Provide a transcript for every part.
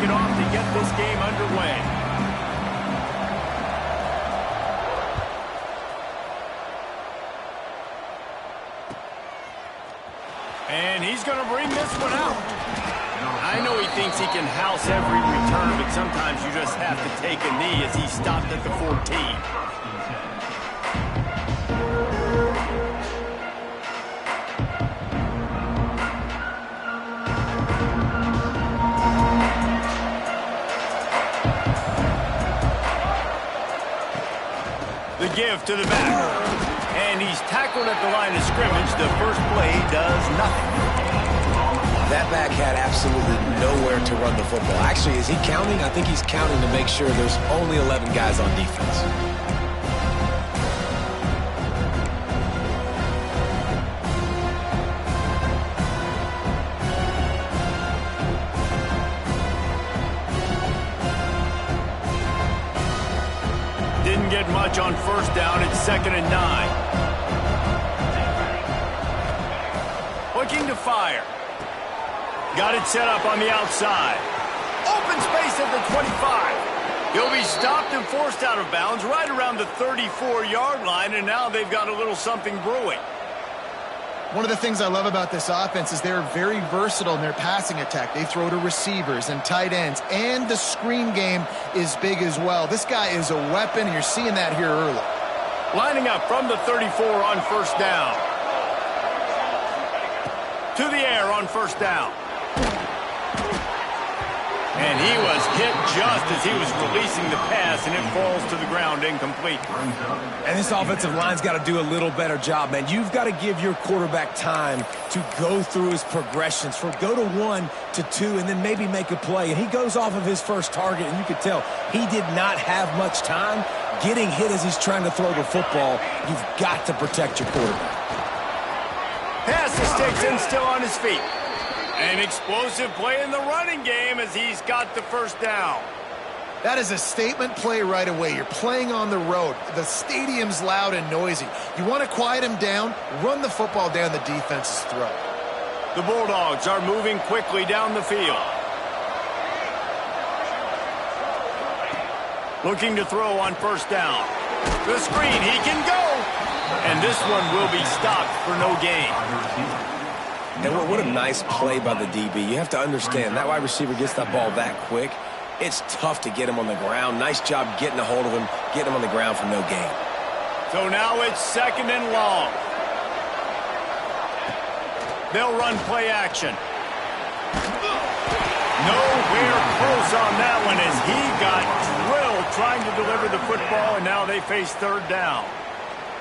it off to get this game underway. And he's going to bring this one out. I know he thinks he can house every return, but sometimes you just have to take a knee as he stopped at the 14. The give to the back. And he's tackled at the line of scrimmage. The first play does nothing. That back had absolutely nowhere to run the football. Actually, is he counting? I think he's counting to make sure there's only 11 guys on defense. Didn't get much on first down. It's 2nd and 9. Looking to fire. Got it set up on the outside. Open space at the 25. He'll be stopped and forced out of bounds right around the 34-yard line, and now they've got a little something brewing. One of the things I love about this offense is they're very versatile in their passing attack. They throw to receivers and tight ends, and the screen game is big as well. This guy is a weapon, and you're seeing that here early. Lining up from the 34 on first down. To the air on first down. And he was hit just as he was releasing the pass, and it falls to the ground incomplete. And this offensive line's got to do a little better job, man. You've got to give your quarterback time to go through his progressions, from go to 1 to 2, and then maybe make a play. And he goes off of his first target, and you could tell he did not have much time getting hit as he's trying to throw the football. You've got to protect your quarterback. Pass the sticks and still on his feet. An explosive play in the running game as he's got the first down. That is a statement play right away. You're playing on the road. The stadium's loud and noisy. You want to quiet him down, run the football down the defense's throat. The Bulldogs are moving quickly down the field. Looking to throw on first down. The screen, he can go. And this one will be stopped for no gain. And what a nice play by the DB. You have to understand, that wide receiver gets that ball that quick. It's tough to get him on the ground. Nice job getting a hold of him, getting him on the ground for no gain. So now it's 2nd and long. They'll run play action. Nowhere close on that one as he got drilled trying to deliver the football, and now they face 3rd down.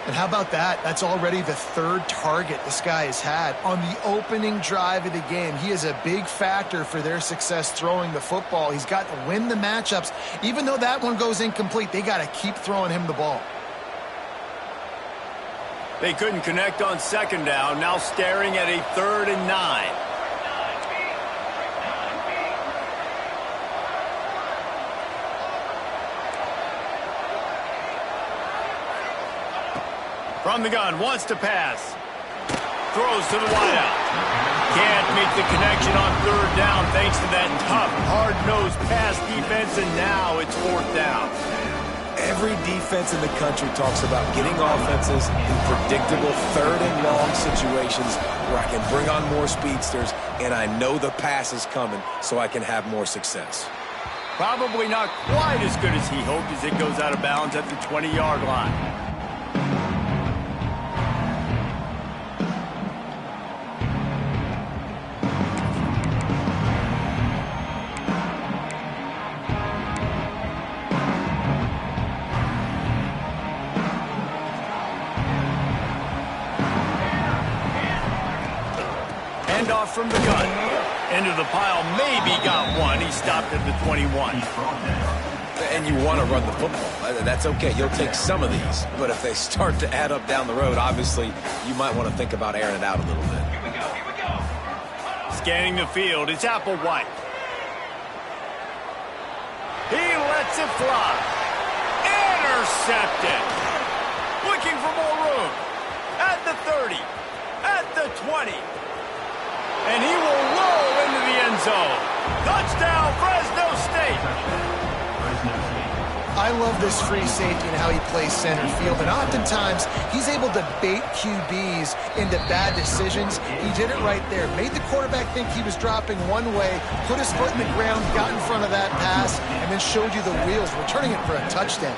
And how about that? That's already the 3rd target this guy has had on the opening drive of the game. He is a big factor for their success throwing the football. He's got to win the matchups. Even though that one goes incomplete, they got to keep throwing him the ball. They couldn't connect on 2nd down, now staring at a 3rd and 9. From the gun, wants to pass. Throws to the wideout. Can't make the connection on 3rd down thanks to that tough, hard-nosed pass defense, and now it's 4th down. Every defense in the country talks about getting offenses in predictable 3rd and long situations where I can bring on more speedsters, and I know the pass is coming, so I can have more success. Probably not quite as good as he hoped as it goes out of bounds at the 20-yard line. Off from the gun. Into the pile, maybe got one. He stopped at the 21. And you want to run the football. That's okay. You'll take some of these. But if they start to add up down the road, obviously, you might want to think about airing it out a little bit. Here we go. Scanning the field, it's Applewhite. He lets it fly. Intercepted. Looking for more room. At the 30. At the 20. And he will roll into the end zone. Touchdown, Fresno love this free safety and how he plays center field. And oftentimes, he's able to bait QBs into bad decisions. He did it right there. Made the quarterback think he was dropping one way, put his foot in the ground, got in front of that pass, and then showed you the wheels, returning it for a touchdown.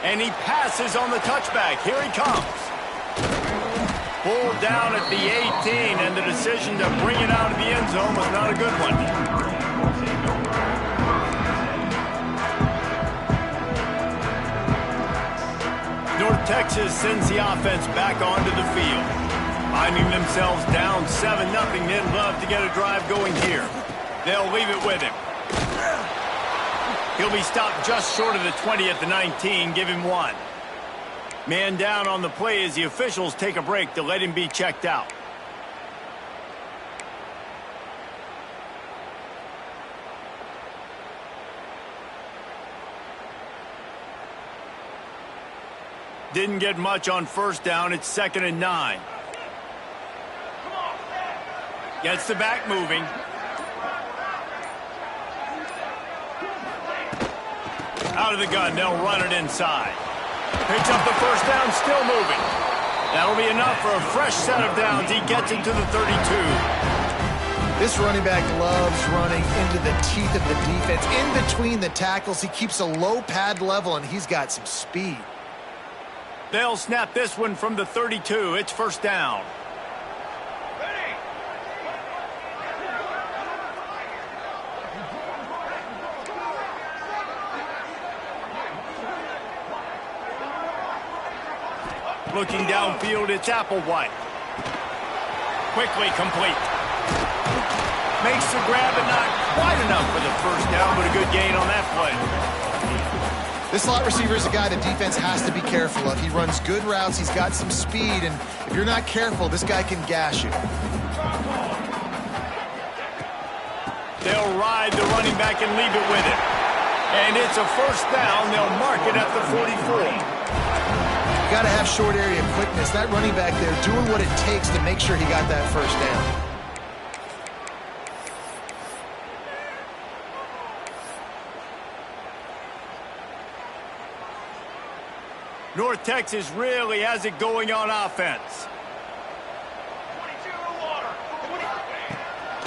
And he passes on the touchback. Here he comes. Pulled down at the 18, and the decision to bring it out of the end zone was not a good one. North Texas sends the offense back onto the field. Finding themselves down 7-0, they'd love to get a drive going here. They'll leave it with him. He'll be stopped just short of the 20 at the 19, give him 1. Man down on the play as the officials take a break to let him be checked out. Didn't get much on first down. It's 2nd and 9. Gets the back moving. Out of the gun, they'll run it inside. Picks up the first down, still moving. That'll be enough for a fresh set of downs. He gets into the 32. This running back loves running into the teeth of the defense. In between the tackles, he keeps a low pad level, and he's got some speed. They'll snap this one from the 32. It's first down. Looking downfield, it's Applewhite. Quickly complete. Makes the grab, but not quite enough for the first down, but a good gain on that play. This slot receiver is a guy the defense has to be careful of. He runs good routes, he's got some speed, and if you're not careful, this guy can gash you. They'll ride the running back and leave it with him. And it's a first down. They'll mark it at the 44. You got to have short area quickness. That running back there doing what it takes to make sure he got that first down. North Texas really has it going on offense.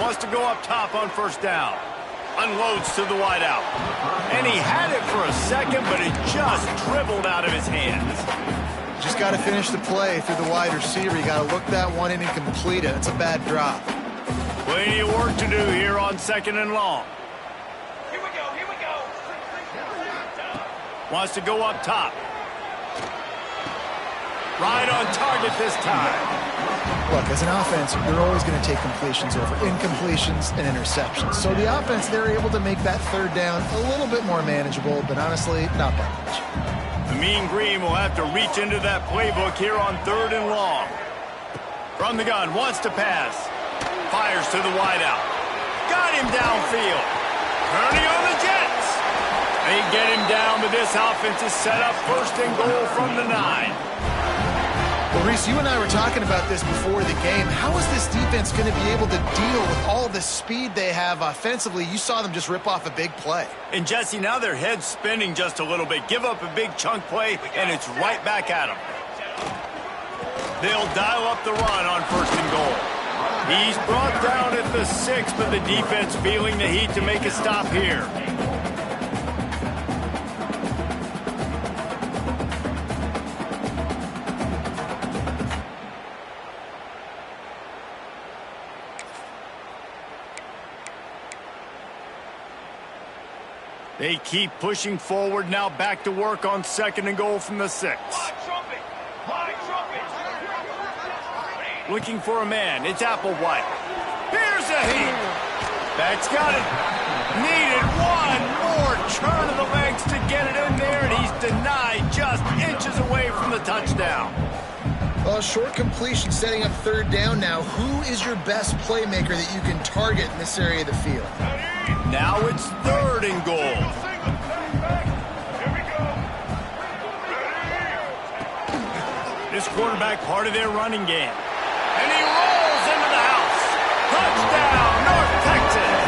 Wants to go up top on first down. Unloads to the wideout. And he had it for a second, but it just dribbled out of his hands. Just got to finish the play through the wide receiver. You got to look that one in and complete it. It's a bad drop. Plenty of work to do here on 2nd and long. Here we go, here we go. Wants to go up top. Right on target this time. Look, as an offense, you're always going to take completions over incompletions and interceptions. So the offense, they're able to make that third down a little bit more manageable, but honestly, not by much. The Mean Green will have to reach into that playbook here on 3rd and long. From the gun, wants to pass. Fires to the wideout. Got him downfield. Turning on the Jets. They get him down, but this offense is set up 1st and goal from the 9. Well, Reese, you and I were talking about this before the game. How is this defense going to be able to deal with all the speed they have offensively? You saw them just rip off a big play. And, Jesse, now their head's spinning just a little bit. Give up a big chunk play, and it's right back at them. They'll dial up the run on 1st and goal. He's brought down at the 6, but the defense feeling the heat to make a stop here. They keep pushing forward, now back to work on 2nd and goal from the 6. Looking for a man, it's Applewhite. Here's a heat. That's got it. Needed one more turn of the legs to get it in there, and he's denied just inches away from the touchdown. Well, short completion setting up 3rd down now. Who is your best playmaker that you can target in this area of the field? Now it's 3rd and goal. This quarterback part of their running game. And he rolls into the house. Touchdown, North Texas.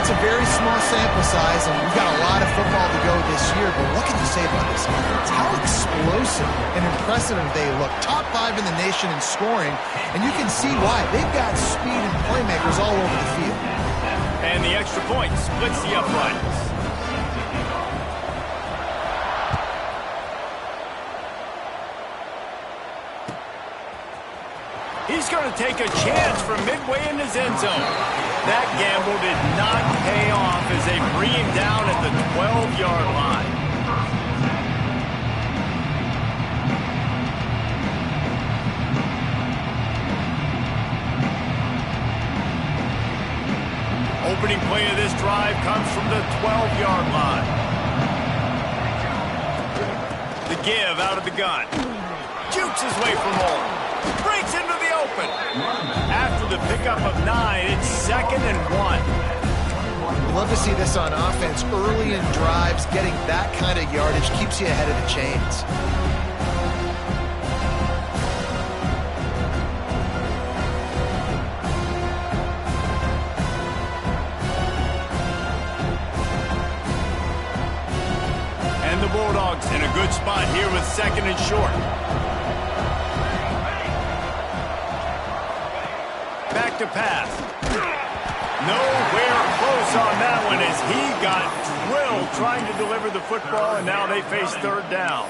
it's a very small sample size, and we've got a lot of football to go this year, but what can you say about this offense? How explosive and impressive they look. Top 5 in the nation in scoring, and you can see why. They've got speed and playmakers all over the field. And the extra point splits the uprights. He's going to take a chance from midway in his end zone. That gamble did not pay off as they bring him down at the 12-yard line. Opening play of this drive comes from the 12-yard line. The give out of the gun. Jukes his way from home. Breaks into the open. After the pickup of 9, it's 2nd and 1. Love to see this on offense. Early in drives, getting that kind of yardage keeps you ahead of the chains. And the Bulldogs in a good spot here with 2nd and short. Back to pass. Nowhere close on that one as he got drilled trying to deliver the football, and now they face 3rd down.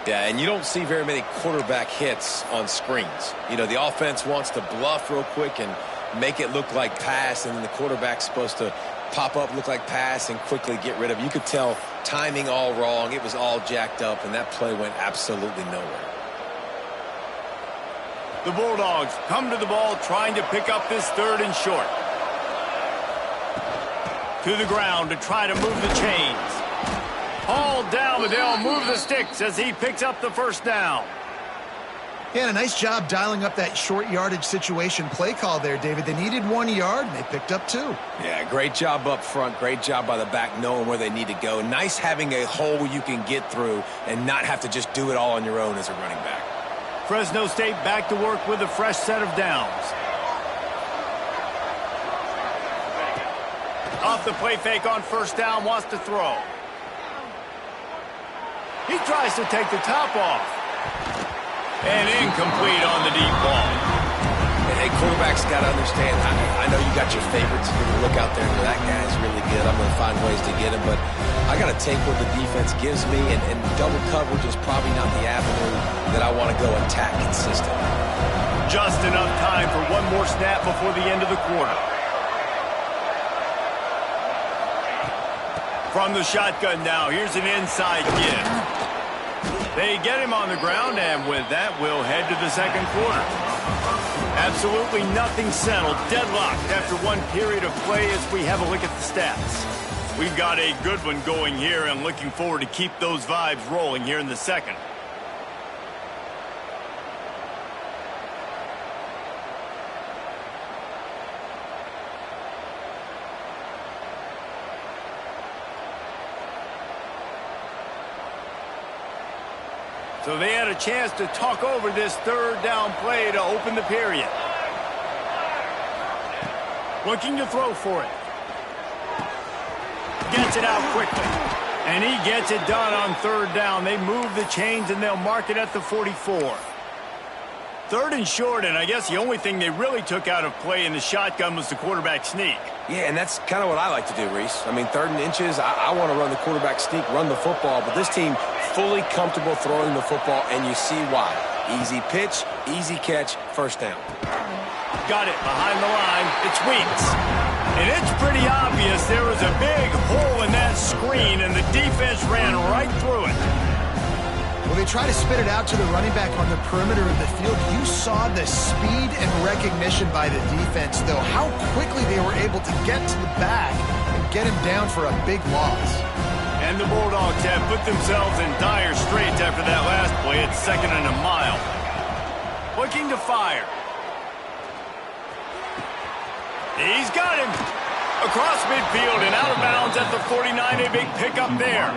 Yeah, and you don't see very many quarterback hits on screens. You know, the offense wants to bluff real quick and make it look like pass, and then the quarterback's supposed to pop up, look like pass, and quickly get rid of it. You could tell timing all wrong. It was all jacked up, and that play went absolutely nowhere. The Bulldogs come to the ball trying to pick up this 3rd and short. To the ground to try to move the chains. Hauled down, but they'll move the sticks as he picks up the 1st down. Yeah, and a nice job dialing up that short yardage situation play call there, David. They needed 1 yard, and they picked up 2. Yeah, great job up front. Great job by the back knowing where they need to go. Nice having a hole you can get through and not have to just do it all on your own as a running back. Fresno State back to work with a fresh set of downs. Off the play fake on 1st down, wants to throw. He tries to take the top off. And incomplete on the deep ball. And hey, quarterbacks got to understand, I know you got your favorites. You're going to look out there and go, that guy's really good. I'm going to find ways to get him. But I got to take what the defense gives me, and double coverage is probably not the avenue that I want to go attack consistently. Just enough time for one more snap before the end of the quarter. From the shotgun now, here's an inside give. They get him on the ground, and with that, we'll head to the 2nd quarter. Absolutely nothing settled, deadlocked after one period of play as we have a look at the stats. We've got a good one going here and looking forward to keep those vibes rolling here in the 2nd. So they had a chance to talk over this 3rd down play to open the period. Looking to throw for it. Gets it out quickly. And he gets it done on 3rd down. They move the chains and they'll mark it at the 44. 3rd and short, and I guess the only thing they really took out of play in the shotgun was the quarterback sneak. Yeah, and that's kind of what I like to do, Reese. I mean, 3rd and inches, I want to run the quarterback sneak, run the football, but this team fully comfortable throwing the football, and you see why. Easy pitch, easy catch, 1st down. Got it behind the line. It's Weeks. And it's pretty obvious there was a big hole in that screen, and the defense ran right through it. Well, they try to spit it out to the running back on the perimeter of the field. You saw the speed and recognition by the defense, though, how quickly they were able to get to the back and get him down for a big loss. And the Bulldogs have put themselves in dire straits after that last play. It's 2nd and a mile. Looking to fire. He's got him. Across midfield and out of bounds at the 49. A big pickup there.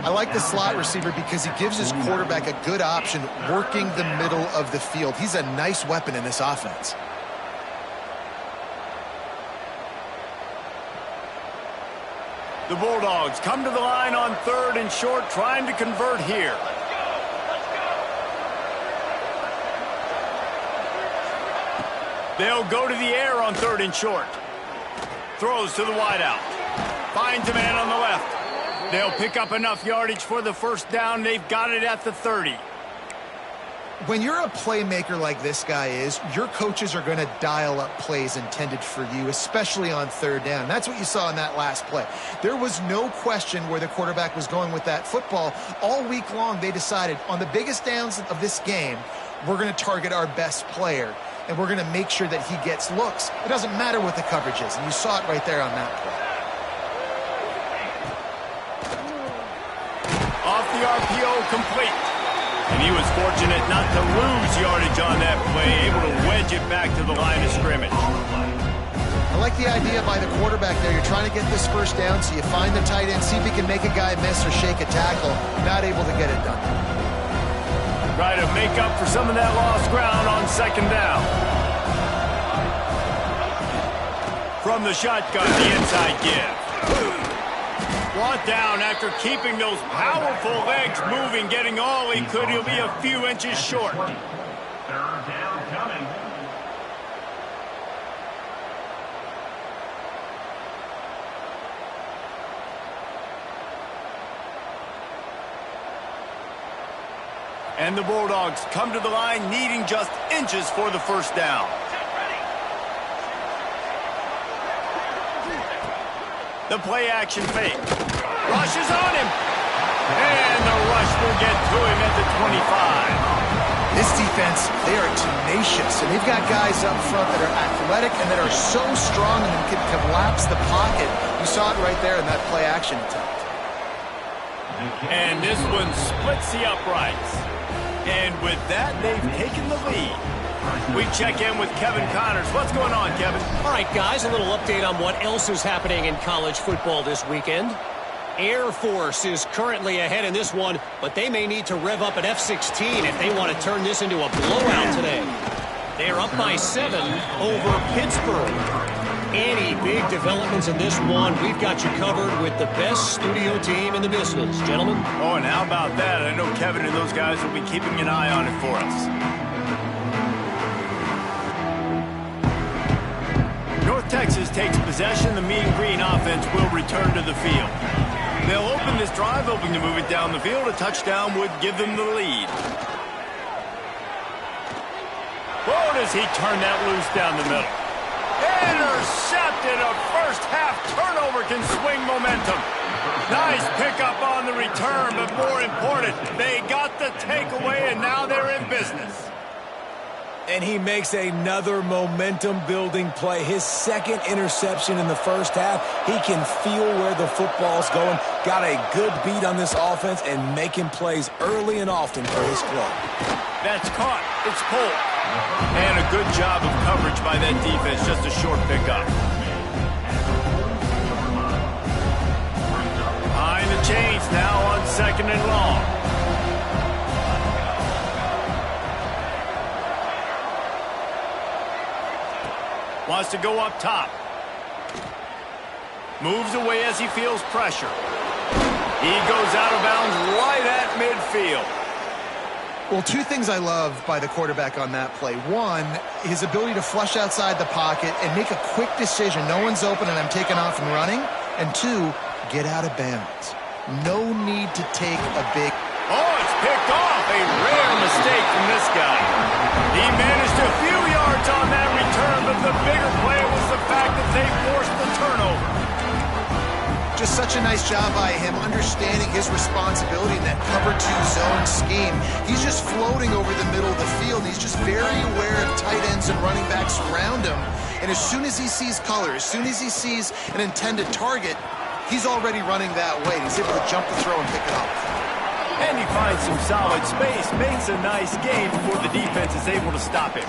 I like the slot receiver because he gives his quarterback a good option working the middle of the field. He's a nice weapon in this offense. The Bulldogs come to the line on 3rd and short, trying to convert here. They'll go to the air on 3rd and short. Throws to the wideout. Finds a man on the left. They'll pick up enough yardage for the first down. They've got it at the 30. When you're a playmaker like this guy is, your coaches are going to dial up plays intended for you, especially on 3rd down. That's what you saw in that last play. There was no question where the quarterback was going with that football. All week long, they decided on the biggest downs of this game, we're going to target our best player, and we're going to make sure that he gets looks. It doesn't matter what the coverage is, and you saw it right there on that play. Off the RPO, complete. And he was fortunate not to lose yardage on that play, able to wedge it back to the line of scrimmage. I like the idea by the quarterback there. You're trying to get this first down, so you find the tight end, see if he can make a guy miss or shake a tackle. Not able to get it done. Try to make up for some of that lost ground on 2nd down. From the shotgun, the inside give. Brought down after keeping those powerful legs moving, getting all he could. He'll be a few inches short. 3rd down coming. And the Bulldogs come to the line needing just inches for the first down. The play action fake. Rushes on him. And the rush will get to him at the 25. This defense, they are tenacious, and they've got guys up front that are athletic and that are so strong and can collapse the pocket. You saw it right there in that play action attempt. And this one splits the uprights. And with that, they've taken the lead. We check in with Kevin Connors. What's going on, Kevin? All right, guys, a little update on what else is happening in college football this weekend. Air Force is currently ahead in this one, but they may need to rev up an F-16 if they want to turn this into a blowout today. They are up by 7 over Pittsburgh. Any big developments in this one, we've got you covered with the best studio team in the business, gentlemen. Oh, and how about that? I know Kevin and those guys will be keeping an eye on it for us. North Texas takes possession. The Mean Green offense will return to the field. They'll open this drive, hoping to move it down the field. A touchdown would give them the lead. Oh, does he turn that loose down the middle? Intercepted. A first-half turnover can swing momentum. Nice pickup on the return, but more important, they got the takeaway, and now they're in business. And he makes another momentum-building play. His 2nd interception in the first half. He can feel where the football's going. Got a good beat on this offense and making plays early and often for his club. That's caught. It's pulled. And a good job of coverage by that defense. Just a short pickup. Behind the chains now on 2nd and long. Wants to go up top. Moves away as he feels pressure. He goes out of bounds right at midfield. Well, 2 things I love by the quarterback on that play. 1, his ability to flush outside the pocket and make a quick decision. No one's open and I'm taking off and running. And 2, get out of bounds. No need to take a big... Oh, it's picked off. A rare mistake from this guy. He managed a few yards on that return, but the bigger play was the fact that they forced the turnover. Just such a nice job by him, understanding his responsibility in that cover 2 zone scheme. He's just floating over the middle of the field. He's just very aware of tight ends and running backs around him. And as soon as he sees color, as soon as he sees an intended target, he's already running that way. He's able to jump the throw and pick it up. And he finds some solid space, makes a nice game before the defense is able to stop him.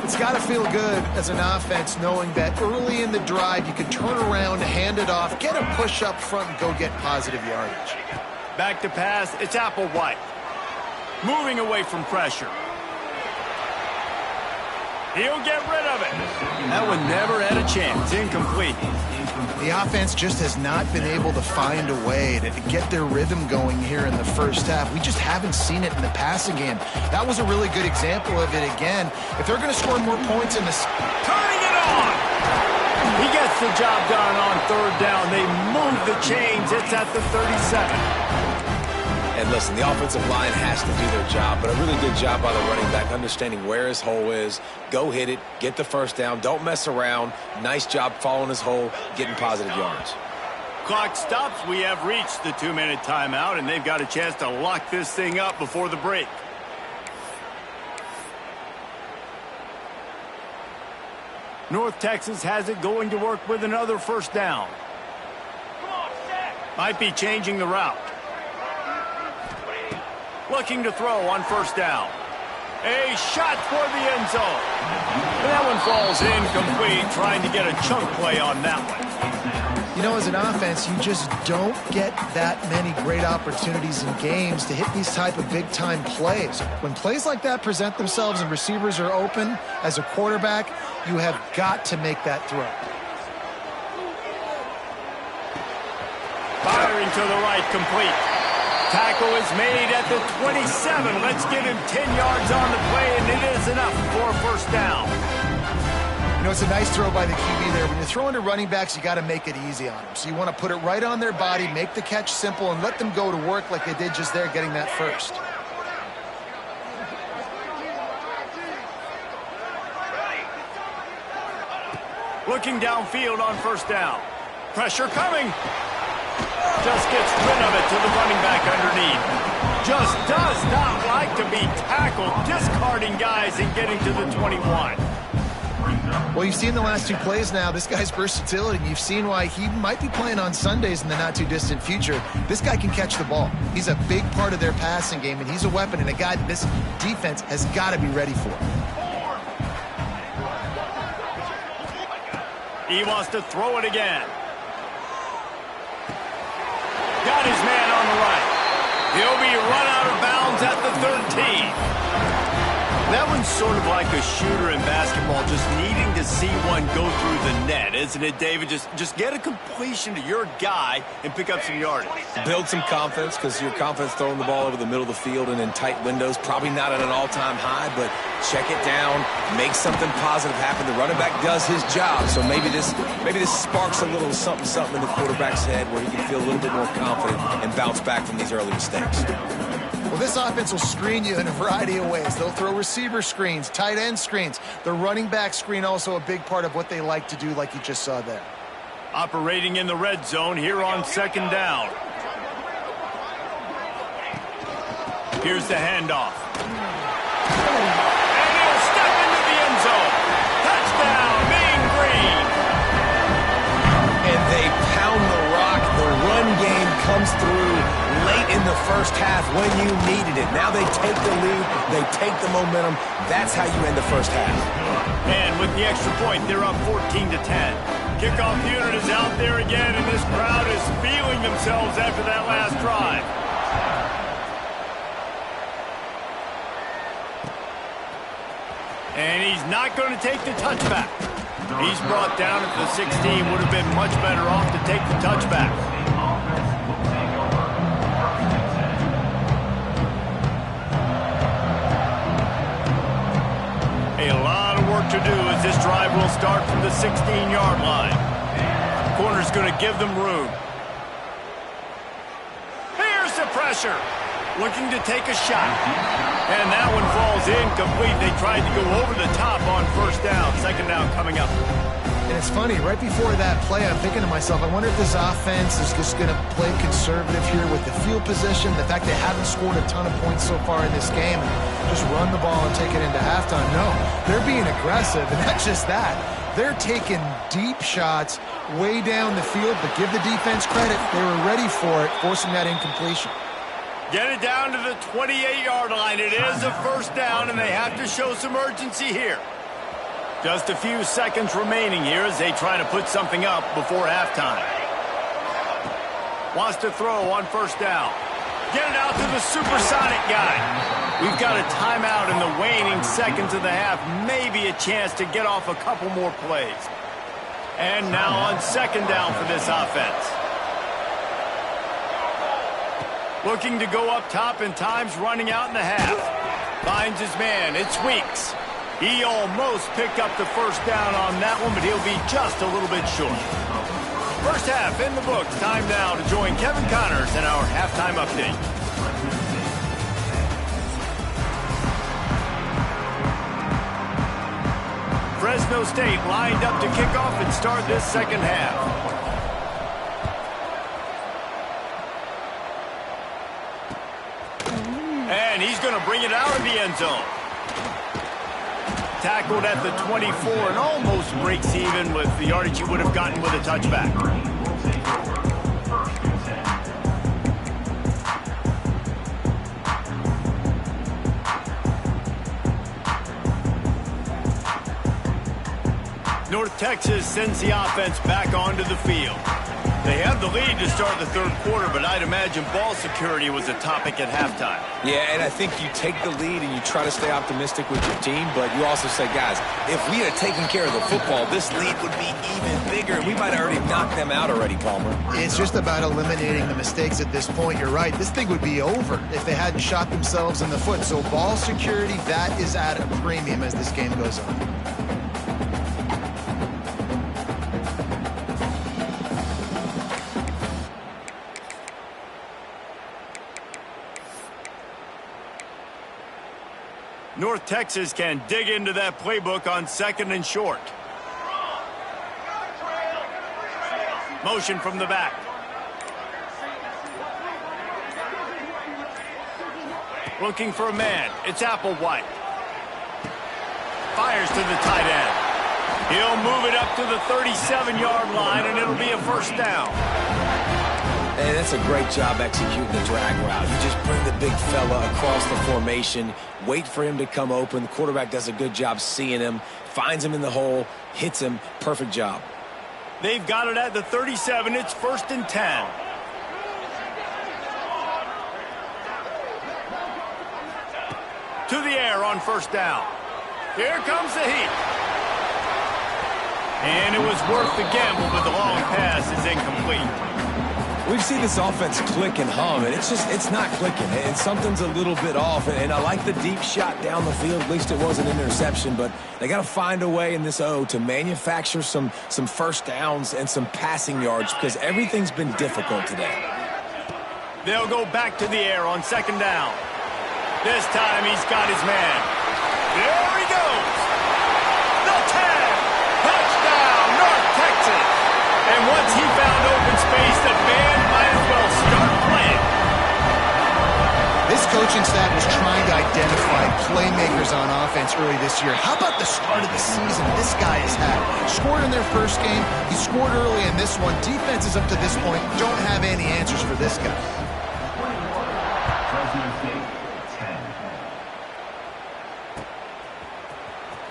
It's got to feel good as an offense knowing that early in the drive you can turn around, hand it off, get a push up front, and go get positive yardage. Back to pass, it's Applewhite. Moving away from pressure. He'll get rid of it. That one never had a chance. Incomplete. The offense just has not been able to find a way to get their rhythm going here in the first half. We just haven't seen it in the passing game. That was a really good example of it again. If they're going to score more points in this... Turning it on! He gets the job done on third down. They move the chains. It's at the 37. And listen, the offensive line has to do their job, but a really good job by the running back, understanding where his hole is. Go hit it, get the first down, don't mess around. Nice job following his hole, getting positive yards. Clock stops. We have reached the 2-minute timeout, and they've got a chance to lock this thing up before the break. North Texas has it, going to work with another first down. Might be changing the route. Looking to throw on first down. A shot for the end zone. That one falls incomplete, trying to get a chunk play on that one. You know, as an offense, you just don't get that many great opportunities in games to hit these type of big-time plays. When plays like that present themselves and receivers are open, as a quarterback, you have got to make that throw. Firing to the right, complete. Tackle is made at the 27. Let's give him 10 yards on the play, and it is enough for a first down. You know, it's a nice throw by the QB there. When you're throwing to running backs, you got to make it easy on them. So you want to put it right on their body, make the catch simple, and let them go to work like they did just there, getting that first. Looking downfield on first down. Pressure coming. Just gets rid of it to the running back underneath. Just does not like to be tackled, discarding guys and getting to the 21. Well, you've seen the last two plays now. This guy's versatility, and you've seen why he might be playing on Sundays in the not-too-distant future. This guy can catch the ball. He's a big part of their passing game, and he's a weapon and a guy that this defense has got to be ready for. He wants to throw it again. Got his man on the right. He'll be run out of bounds at the 13. That one's sort of like a shooter in basketball, just needing to see one go through the net, isn't it, David? Just get a completion to your guy and pick up some yardage. Build some confidence, because your confidence throwing the ball over the middle of the field and in tight windows, probably not at an all-time high, but check it down, make something positive happen. The running back does his job, so maybe this sparks a little something in the quarterback's head where he can feel a little bit more confident and bounce back from these early mistakes. Well, this offense will screen you in a variety of ways. They'll throw receiver screens, tight end screens. The running back screen also a big part of what they like to do, like you just saw there. Operating in the red zone here on second down. Here's the handoff. And he'll step into the end zone. Touchdown, Mean Green. And they pound the rock. The run game comes through late in the first half when you needed it. Now they take the lead, they take the momentum. That's how you end the first half. And with the extra point, they're up 14-10. Kickoff unit is out there again, and this crowd is feeling themselves after that last drive. And he's not going to take the touchback. He's brought down at the 16. Would have been much better off to take the touchback. A lot of work to do as this drive will start from the 16-yard line. Corner's going to give them room. Here's the pressure. Looking to take a shot. And that one falls incomplete. They tried to go over the top on first down. Second down coming up. And it's funny, right before that play, I'm thinking to myself, I wonder if this offense is just going to play conservative here with the field position, the fact they haven't scored a ton of points so far in this game, and just run the ball and take it into halftime. No, they're being aggressive, and not just that. They're taking deep shots way down the field, but give the defense credit. They were ready for it, forcing that incompletion. Get it down to the 28-yard line. It is a first down, and they have to show some urgency here. Just a few seconds remaining here as they try to put something up before halftime. Wants to throw on first down. Get it out to the supersonic guy. We've got a timeout in the waning seconds of the half. Maybe a chance to get off a couple more plays. And now on second down for this offense. Looking to go up top, and time's running out in the half. Finds his man. It's Weeks. He almost picked up the first down on that one, but he'll be just a little bit short. First half in the books. Time now to join Kevin Connors in our halftime update. Fresno State lined up to kick off and start this second half. And he's going to bring it out of the end zone. Tackled at the 24 and almost breaks even with the yardage he would have gotten with a touchback. North Texas sends the offense back onto the field. They have the lead to start the third quarter, but I'd imagine ball security was a topic at halftime. Yeah, and I think you take the lead and you try to stay optimistic with your team, but you also say, guys, if we had taken care of the football, this lead would be even bigger. We might have already knocked them out already, Palmer. It's just about eliminating the mistakes at this point. You're right. This thing would be over if they hadn't shot themselves in the foot. So ball security, that is at a premium as this game goes on. North Texas can dig into that playbook on second and short. Motion from the back. Looking for a man. It's Applewhite. Fires to the tight end. He'll move it up to the 37-yard line, and it'll be a first down. And that's a great job executing the drag route. You just bring the big fella across the formation, wait for him to come open. The quarterback does a good job seeing him, finds him in the hole, hits him. Perfect job. They've got it at the 37. It's 1st and 10. To the air on first down. Here comes the heat. And it was worth the gamble, but the long pass is incomplete. We've seen this offense click and hum, and it's not clicking, and something's a little bit off. And I like the deep shot down the field. At least it wasn't an interception, but they got to find a way in this O to manufacture some first downs and some passing yards because everything's been difficult today. They'll go back to the air on second down. This time he's got his man. There he goes. The 10. Touchdown, North Texas. And once he found open space, the band might as well start playing. This coaching staff was trying to identify playmakers on offense early this year. How about the start of the season this guy has had? Scored in their first game. He scored early in this one. Defenses up to this point don't have any answers for this guy.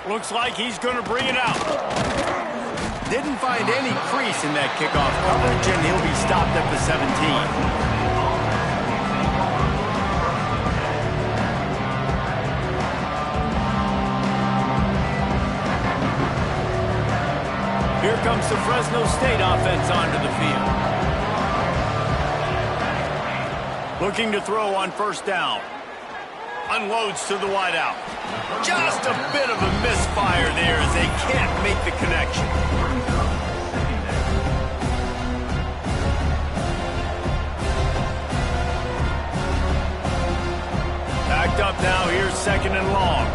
Looks like he's going to bring it out. Didn't find any crease in that kickoff coverage, and he'll be stopped at the 17. Here comes the Fresno State offense onto the field. Looking to throw on first down. Unloads to the wideout. Just a bit of a misfire there as they can't make the connection. Backed up now, here's second and long.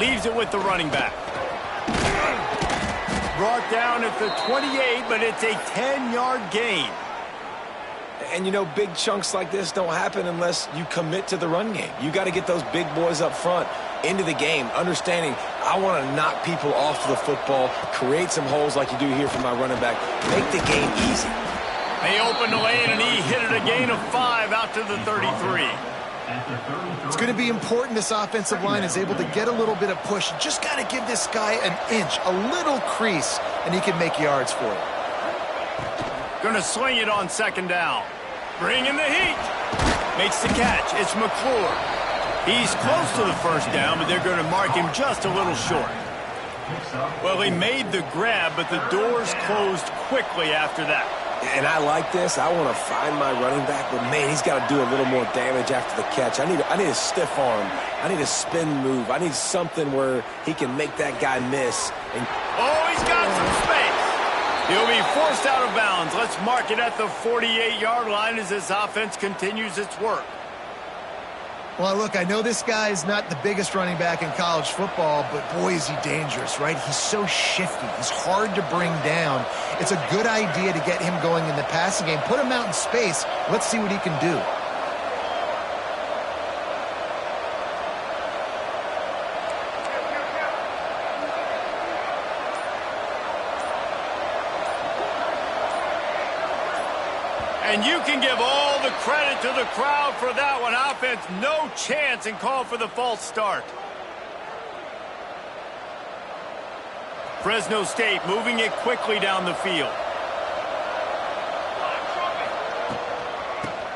Leaves it with the running back. Brought down at the 28, but it's a 10-yard gain. And, you know, big chunks like this don't happen unless you commit to the run game. You got to get those big boys up front into the game, understanding I want to knock people off the football, create some holes like you do here for my running back, make the game easy. They opened the lane, and he hit it a gain of 5 out to the 33. It's going to be important this offensive line is able to get a little bit of push. Just got to give this guy an inch, a little crease, and he can make yards for it. Gonna sling it on second down. Bringing the heat. Makes the catch. It's McClure. He's close to the first down, but they're going to mark him just a little short. Well, he made the grab, but the doors closed quickly after that. And I like this. I want to find my running back, but, man, he's got to do a little more damage after the catch. I need a stiff arm. I need a spin move. I need something where he can make that guy miss. Oh, he's got some space. He'll be forced out of bounds. Let's mark it at the 48-yard line as this offense continues its work. Well, look, I know this guy is not the biggest running back in college football, but boy, is he dangerous, right? He's so shifty. He's hard to bring down. It's a good idea to get him going in the passing game. Put him out in space. Let's see what he can do. And you can give all the credit to the crowd for that one. Offense, no chance, and call for the false start. Fresno State moving it quickly down the field.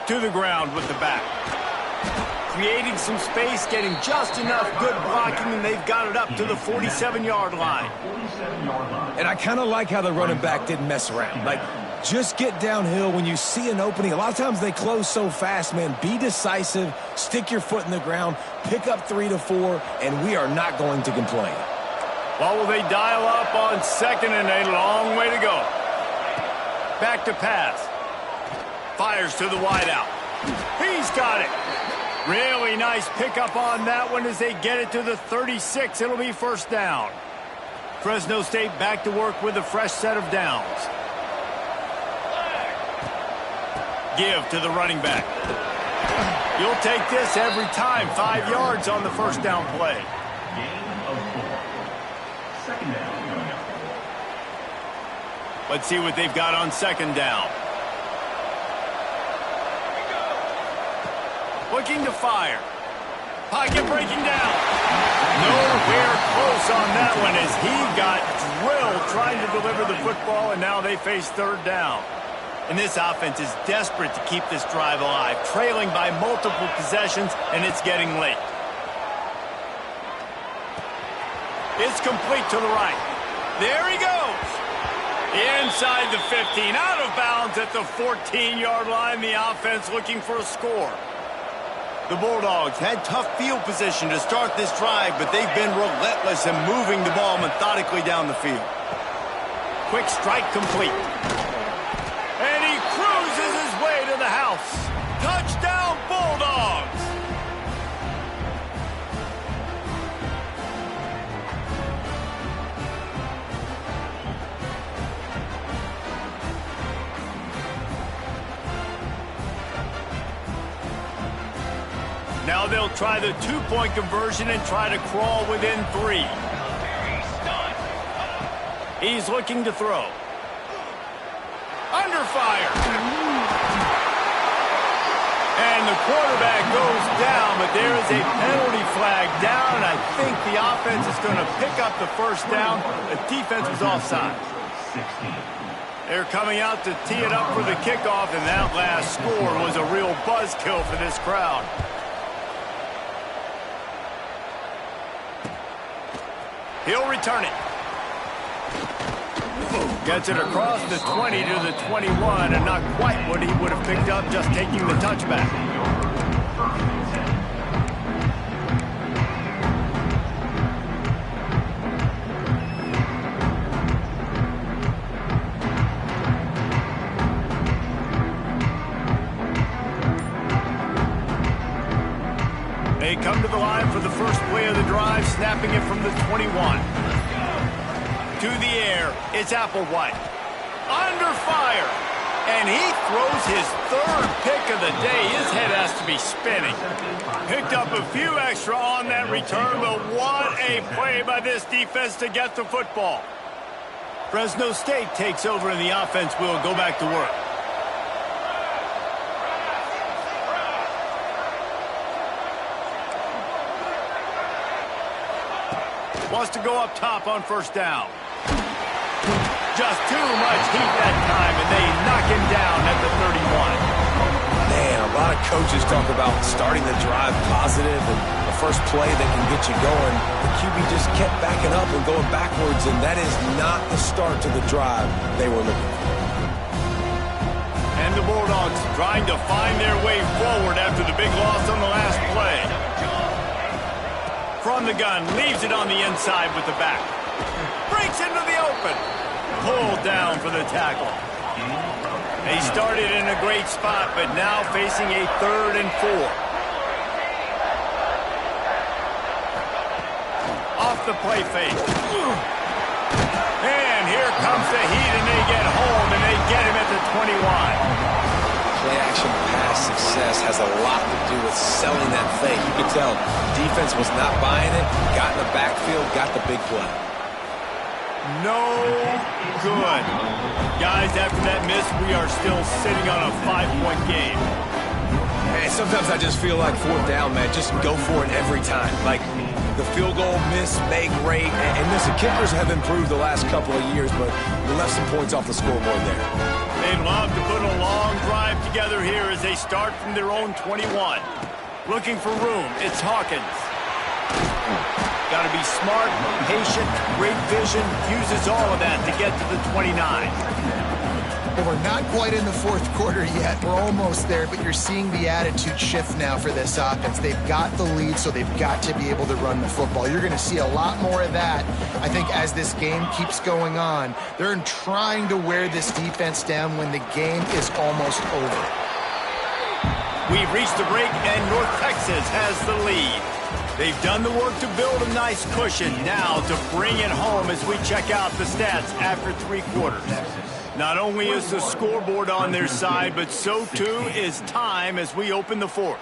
To the ground with the back. Creating some space, getting just enough good blocking, and they've got it up to the 47-yard line. And I kind of like how the running back didn't mess around. Like, just get downhill when you see an opening. A lot of times they close so fast, man. Be decisive, stick your foot in the ground, pick up 3 to 4, and we are not going to complain. Well, will they dial up on second and a long way to go? Back to pass. Fires to the wideout. He's got it. Really nice pickup on that one as they get it to the 36. It'll be first down. Fresno State back to work with a fresh set of downs. Give to the running back. You'll take this every time. 5 yards on the first down play. Gain of 4. Second down. Let's see what they've got on second down. Looking to fire. Pocket breaking down. Nowhere close on that one as he got drilled trying to deliver the football, and now they face third down. And this offense is desperate to keep this drive alive, trailing by multiple possessions, and it's getting late. It's complete to the right. There he goes. Inside the 15, out of bounds at the 14-yard line. The offense looking for a score. The Bulldogs had tough field position to start this drive, but they've been relentless in moving the ball methodically down the field. Quick strike complete. And he cruises his way to the house. Touchdown, Bulldogs! Now they'll try the two-point conversion and try to crawl within 3. He's looking to throw. Under fire. And the quarterback goes down, but there is a penalty flag down, and I think the offense is going to pick up the first down. The defense was offside. They're coming out to tee it up for the kickoff, and that last score was a real buzzkill for this crowd. He'll return it. Gets it across the 20 to the 21, and not quite what he would have picked up just taking the touchback. They come to the line for the first play of the drive, snapping it from the 21. To the air, it's Applewhite. Under fire. And he throws his third pick of the day. His head has to be spinning. Picked up a few extra on that return, but what a play by this defense to get the football. Fresno State takes over, and the offense will go back to work. Wants to go up top on first down. just too much heat that time, and they knock him down at the 31. Man, a lot of coaches talk about starting the drive positive and the first play that can get you going. The QB just kept backing up and going backwards, and that is not the start to the drive they were looking for. And the Bulldogs trying to find their way forward after the big loss on the last play. From the gun, leaves it on the inside with the back. Breaks into the open. Pulled down for the tackle. He started in a great spot, but now facing a 3rd and 4. Off the play fake. And here comes the heat, and they get home, and they get him at the 21. Play-action pass success has a lot to do with selling that fake. You could tell defense was not buying it, got in the backfield, got the big play. No good. Guys, after that miss, we are still sitting on a 5-point game. Hey, sometimes I just feel like 4th down, man. Just go for it every time. Like, the field goal miss, make rate. And listen, kickers have improved the last couple of years, but we left some points off the scoreboard there. They'd love to put a long drive together here as they start from their own 21. Looking for room, it's Hawkins. Got to be smart, patient, great vision, uses all of that to get to the 29. Well, we're not quite in the 4th quarter yet. We're almost there, but you're seeing the attitude shift now for this offense. They've got the lead, so they've got to be able to run the football. You're going to see a lot more of that, I think, as this game keeps going on. They're trying to wear this defense down when the game is almost over. We've reached the break, and North Texas has the lead. They've done the work to build a nice cushion. Now to bring it home as we check out the stats after 3 quarters. Not only is the scoreboard on their side, but so too is time as we open the 4th.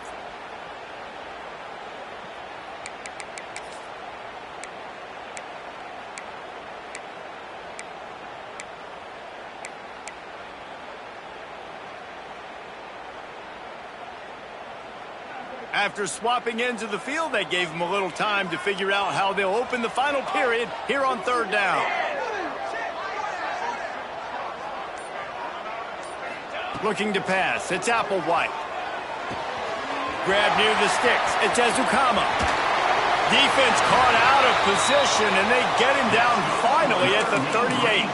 After swapping ends of the field, they gave them a little time to figure out how they'll open the final period here on 3rd down. Looking to pass, it's Applewhite. Grab near the sticks, it's Ezukama. Defense caught out of position, and they get him down finally at the 38.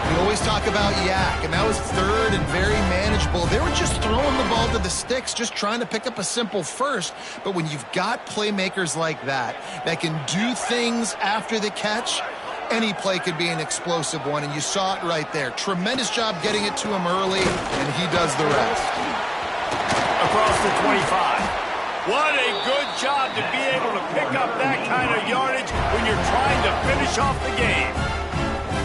We always talk about Yak, and that was 3rd and very manageable. They were just throwing the ball to the sticks, just trying to pick up a simple first. But when you've got playmakers like that can do things after the catch, any play could be an explosive one, and you saw it right there. Tremendous job getting it to him early, and he does the rest. Across the 25. What a good job to be able to pick up that kind of yardage when you're trying to finish off the game.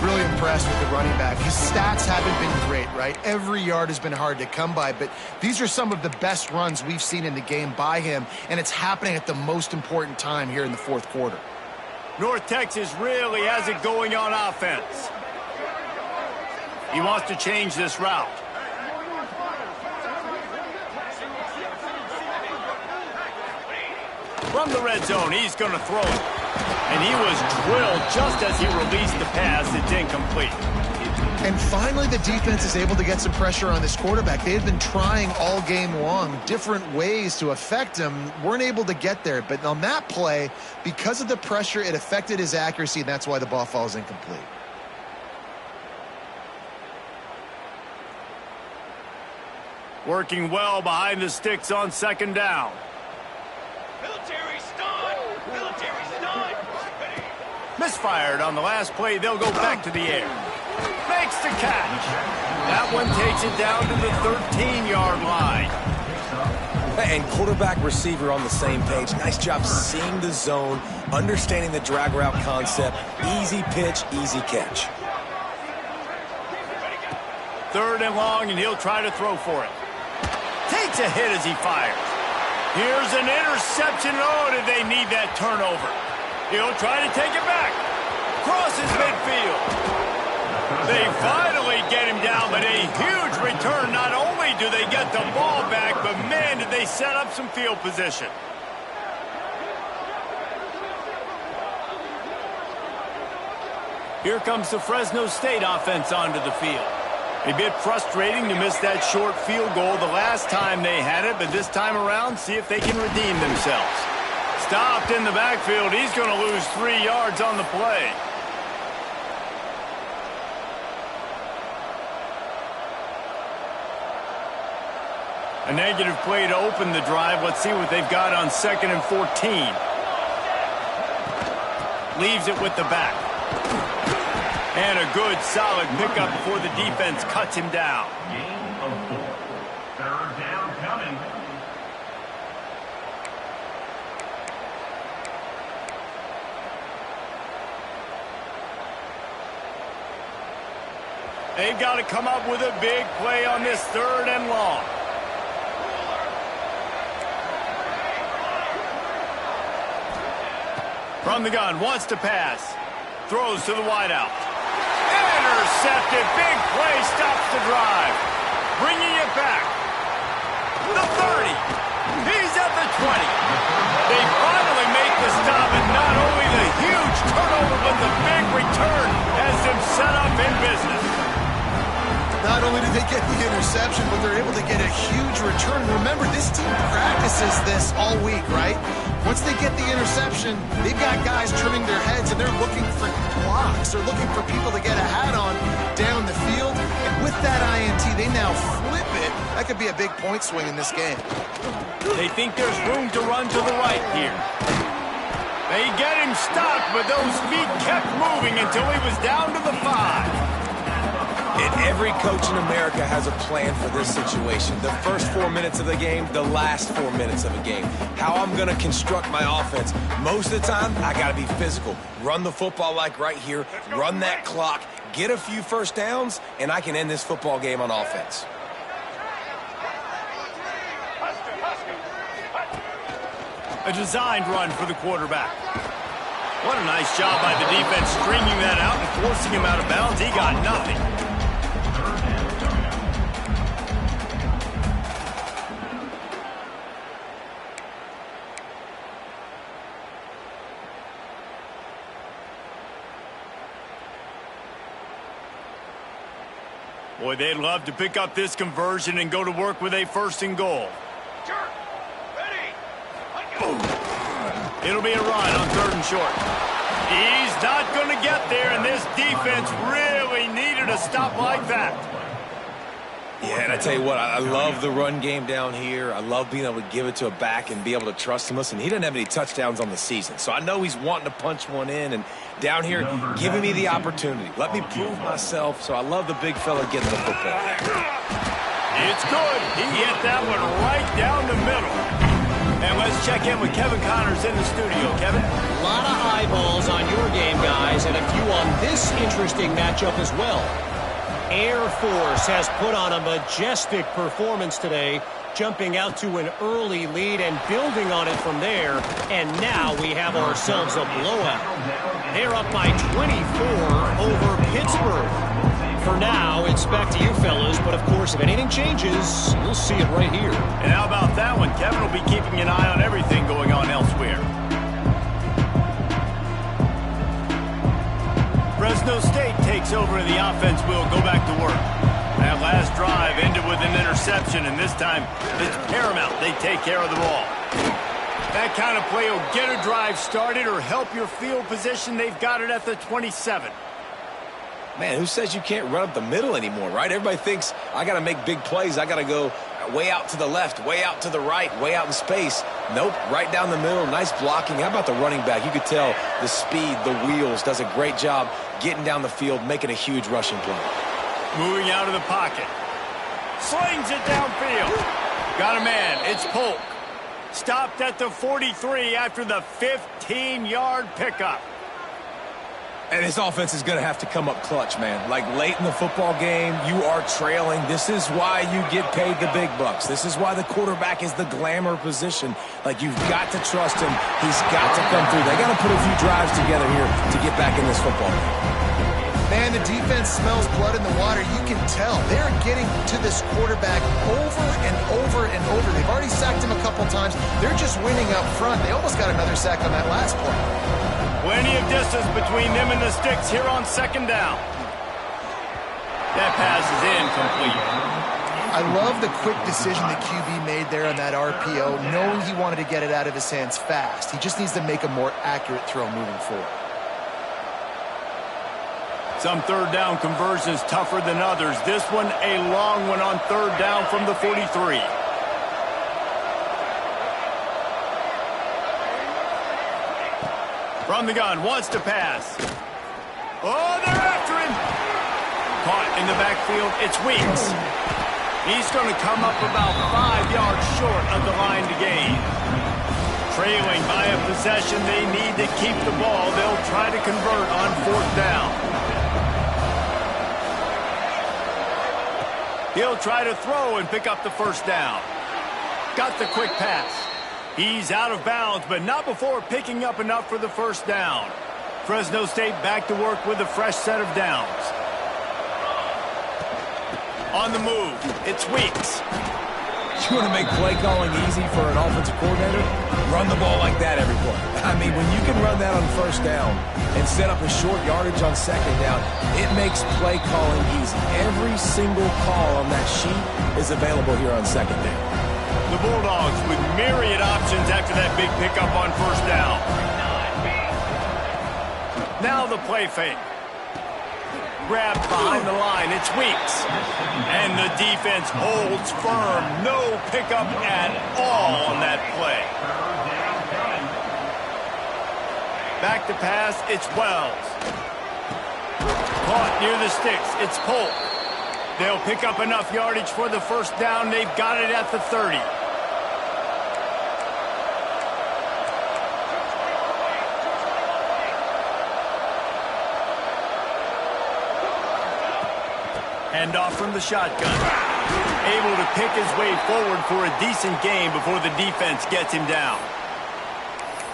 Really impressed with the running back. His stats haven't been great, right? Every yard has been hard to come by, but these are some of the best runs we've seen in the game by him, and it's happening at the most important time here in the 4th quarter. North Texas really has it going on offense. He wants to change this route. From the red zone, he's going to throw it. And he was drilled just as he released the pass. It's incomplete. And finally, the defense is able to get some pressure on this quarterback. They had been trying all game long, different ways to affect him, weren't able to get there. But on that play, because of the pressure, it affected his accuracy, and that's why the ball falls incomplete. Working well behind the sticks on 2nd down. Military stun! Military stun! Misfired on the last play. They'll go back to the air. Makes the catch. That one takes it down to the 13-yard line. And quarterback receiver on the same page. Nice job seeing the zone, understanding the drag route concept. Easy pitch, easy catch. 3rd and long, and he'll try to throw for it. Takes a hit as he fires. Here's an interception. Oh, did they need that turnover? He'll try to take it back. Crosses midfield. They finally get him down, but a huge return. Not only do they get the ball back, but man, did they set up some field position. Here comes the Fresno State offense onto the field. A bit frustrating to miss that short field goal the last time they had it, but this time around, see if they can redeem themselves. Stopped in the backfield. He's going to lose 3 yards on the play. A negative play to open the drive. Let's see what they've got on 2nd and 14. Leaves it with the back. And a good, solid pickup before the defense cuts him down. Gain of 4. Third down coming. They've got to come up with a big play on this 3rd and long. From the gun, wants to pass. Throws to the wideout. Intercepted. Big play stops the drive. Bringing it back. The 30. He's at the 20. They finally make the stop, and not only the huge turnover, but the big return has them set up in business. Not only do they get the interception, but they're able to get a huge return. Remember, this team practices this all week, right? Once they get the interception, they've got guys trimming their heads, and they're looking for blocks. They're looking for people to get a hat on down the field. And with that INT, they now flip it. That could be a big point swing in this game. They think there's room to run to the right here. They get him stopped, but those feet kept moving until he was down to the 5. And every coach in America has a plan for this situation. The first 4 minutes of the game, the last 4 minutes of a game. How I'm going to construct my offense. Most of the time, I got to be physical. Run the football like right here. Run that clock. Get a few first downs, and I can end this football game on offense. A designed run for the quarterback. What a nice job by the defense stringing that out and forcing him out of bounds. He got nothing. Boy, they'd love to pick up this conversion and go to work with a 1st and goal. It'll be a run on 3rd and short. He's not going to get there, and this defense really needed a stop like that. Yeah, and I tell you what, I love the run game down here. I love being able to give it to a back and be able to trust him. Listen, he doesn't have any touchdowns on the season, so I know he's wanting to punch one in, and down here, giving me the opportunity. Let me prove myself, so I love the big fella getting the football. It's good. He hit that one right down the middle. And let's check in with Kevin Connors in the studio. Kevin? A lot of eyeballs on your game, guys, and a few on this interesting matchup as well. Air Force has put on a majestic performance today, jumping out to an early lead and building on it from there. And now we have ourselves a blowout. They're up by 24 over Pittsburgh. For now, it's back to you fellas, but of course, if anything changes, you'll see it right here. And how about that one? Kevin will be keeping an eye on everything going on elsewhere. Fresno State takes over and the offense will go back to work. That last drive ended with an interception, and this time it's paramount they take care of the ball. That kind of play will get a drive started or help your field position. They've got it at the 27. Man, who says you can't run up the middle anymore, right? Everybody thinks I got to make big plays. I got to go way out to the left, way out to the right, way out in space. Nope, right down the middle. Nice blocking. How about the running back? You could tell the speed, the wheels, does a great job getting down the field, making a huge rushing play. Moving out of the pocket. Slings it downfield. Got a man. It's Polk. Stopped at the 43 after the 15-yard pickup. And this offense is going to have to come up clutch, man. Like late in the football game, you are trailing. This is why you get paid the big bucks. This is why the quarterback is the glamour position. Like, you've got to trust him. He's got to come through. They got to put a few drives together here to get back in this football game. Man, the defense smells blood in the water. You can tell. They're getting to this quarterback over and over and over. They've already sacked him a couple times. They're just winning up front. They almost got another sack on that last play. Plenty of distance between them and the sticks here on second down. That pass is incomplete. I love the quick decision the QB made there on that RPO, knowing he wanted to get it out of his hands fast. He just needs to make a more accurate throw moving forward. Some third down conversions tougher than others. This one a long one on third down from the 43. From the gun, wants to pass. Oh, they're after him. Caught in the backfield, it's Weeks. He's going to come up about 5 yards short of the line to gain. Trailing by a possession, they need to keep the ball. They'll try to convert on fourth down. He'll try to throw and pick up the first down. Got the quick pass. He's out of bounds, but not before picking up enough for the first down. Fresno State back to work with a fresh set of downs. On the move, it's Weeks. You want to make play calling easy for an offensive coordinator? Run the ball like that every play. I mean, when you can run that on first down and set up a short yardage on second down, it makes play calling easy. Every single call on that sheet is available here on second down. The Bulldogs with myriad options after that big pickup on first down. Now the play fake. Grabbed behind the line, it's Weeks. And the defense holds firm. No pickup at all on that play. Back to pass, it's Wells. Caught near the sticks, it's Polk. They'll pick up enough yardage for the first down. They've got it at the 30. Hand off from the shotgun. Able to pick his way forward for a decent gain before the defense gets him down.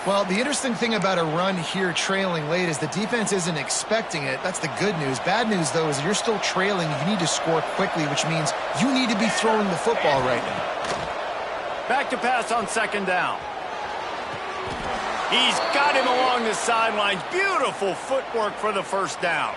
Well, the interesting thing about a run here trailing late is the defense isn't expecting it. That's the good news. Bad news, though, is you're still trailing. You need to score quickly, which means you need to be throwing the football right now. Back to pass on second down. He's got him along the sidelines. Beautiful footwork for the first down.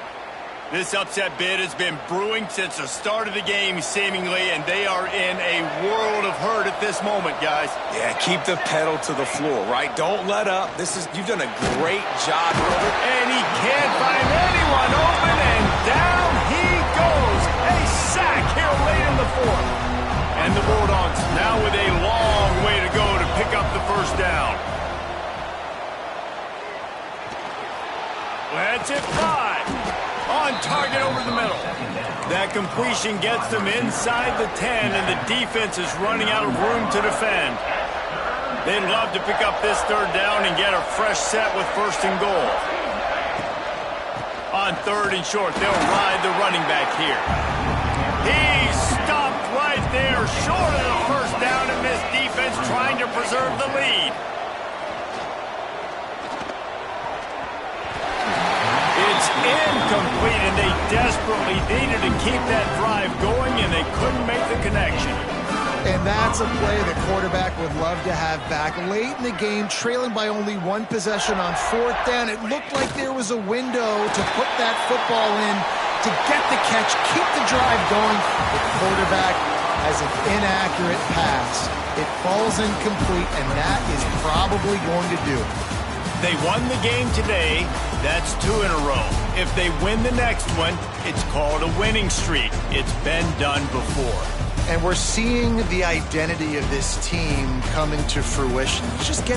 This upset bid has been brewing since the start of the game, seemingly, and they are in a world of hurt at this moment, guys. Yeah, keep the pedal to the floor, right? Don't let up. You've done a great job, Robert. And he can't find anyone open, and down he goes. A sack here late in the fourth. And the Bulldogs now with a long way to go to pick up the first down. Let's it fly. On target over the middle. That completion gets them inside the 10, and the defense is running out of room to defend. They'd love to pick up this third down and get a fresh set with first and goal. On third and short, they'll ride the running back here. He's stopped right there, short of the first down, and this defense trying to preserve the lead. It's incomplete, and they desperately needed to keep that drive going, and they couldn't make the connection. And that's a play the quarterback would love to have back. Late in the game, trailing by only one possession on fourth down, it looked like there was a window to put that football in, to get the catch, keep the drive going. The quarterback has an inaccurate pass. It falls incomplete, and that is probably going to do it. They won the game today. That's 2 in a row. If they win the next one, it's called a winning streak. It's been done before. And we're seeing the identity of this team coming to fruition. Just get